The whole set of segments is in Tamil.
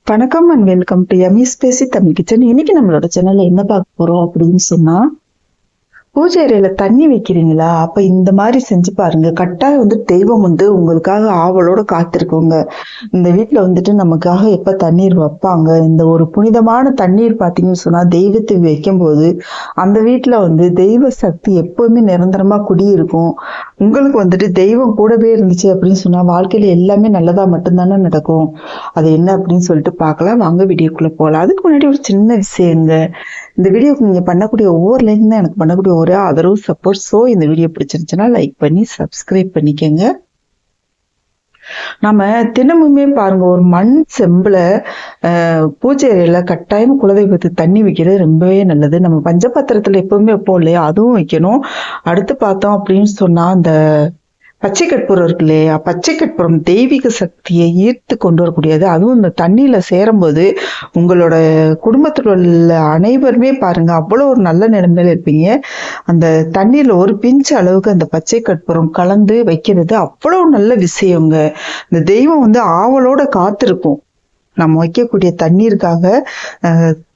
வணக்கம் அண்ட் வெல்கம் டு எம்இஸ் பேசி தமிழ் கிச்சன். இன்னைக்கு நம்மளோட சேனல்ல என்ன பார்க்க போறோம் அப்படின்னு சொன்னா, பூஜை அறையில தண்ணி வைக்கிறீங்களா? அப்ப இந்த மாதிரி செஞ்சு பாருங்க. கட்டாயம் தெய்வம் உங்களுக்காக ஆவலோட காத்திருக்கோங்க. இந்த வீட்டுல நமக்காக எப்ப தண்ணீர் வைப்பாங்க, இந்த ஒரு புனிதமான தண்ணீர் பாத்தீங்கன்னு சொன்னா தெய்வத்துக்கு வைக்கும் போது அந்த வீட்டுல தெய்வ சக்தி எப்பவுமே நிரந்தரமா குடியிருக்கும். உங்களுக்கு தெய்வம் கூடவே இருந்துச்சு அப்படின்னு சொன்னா வாழ்க்கையில எல்லாமே நல்லதா மட்டும்தானே நடக்கும். அது என்ன அப்படின்னு சொல்லிட்டு பார்க்கலாம். வாங்க வீடியோக்குள்ள போகலாம். அதுக்கு முன்னாடி ஒரு சின்ன விஷயங்க. இந்த வீடியோக்கு நீங்க பண்ணக்கூடிய ஒவ்வொரு லைக் தான் எனக்கு பண்ணக்கூடிய ஒரே ஆதரவு சப்போர்ட். ஸோ இந்த வீடியோ பிடிச்சிருந்துச்சுன்னா லைக் பண்ணி சப்ஸ்கிரைப் பண்ணிக்கங்க. நம்ம தினமுமே பாருங்க, ஒரு மண் செம்புல பூஜை அறையில கட்டாயம் குலதெய்வத்துக்கு தண்ணி வைக்கிறது ரொம்பவே நல்லது. நம்ம பஞ்சபாத்திரத்துல எப்பவுமே வைப்போம் இல்லையா, அதுவும் வைக்கணும். அடுத்து பார்த்தோம் அப்படின்னு சொன்னா அந்த பச்சை கற்பூரம் இருக்கு இல்லையா, பச்சை கற்பூரம் தெய்வீக சக்தியை ஈர்த்து கொண்டு வரக்கூடியது. அதுவும் இந்த தண்ணியில சேரும்போது உங்களோட குடும்பத்தில் உள்ள அனைவருமே பாருங்க அவ்வளோ ஒரு நல்ல நிலைமையில இருப்பீங்க. அந்த தண்ணீர்ல ஒரு பிஞ்சு அளவுக்கு அந்த பச்சை கற்பூரம் கலந்து வைக்கிறது அவ்வளவு நல்ல விஷயங்க. இந்த தெய்வம் ஆவலோட காத்திருக்கும் நம்ம வைக்கக்கூடிய தண்ணீருக்காக.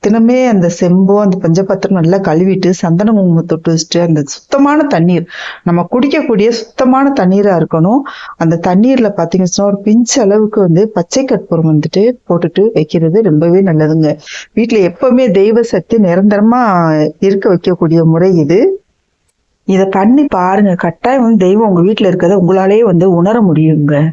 தினமே அந்த செம்போ அந்த பஞ்சபாத்திரம் நல்லா கழுவிட்டு சந்தன குங்குமம் தொட்டு வச்சுட்டு அந்த சுத்தமான தண்ணீர், நம்ம குடிக்கக்கூடிய சுத்தமான தண்ணீரா இருக்கணும். அந்த தண்ணீர்ல பாத்தீங்கன்னா ஒரு பிஞ்சு அளவுக்கு பச்சை கற்பூரம் போட்டுட்டு வைக்கிறது ரொம்பவே நல்லதுங்க. வீட்டுல எப்பவுமே தெய்வ சக்தி நிரந்தரமா இருக்க வைக்கக்கூடிய முறை இது. இத பண்ணி பாருங்க. கட்டாயம் தெய்வம் உங்க வீட்டுல இருக்கிறத உங்களாலேயே உணர முடியுங்க.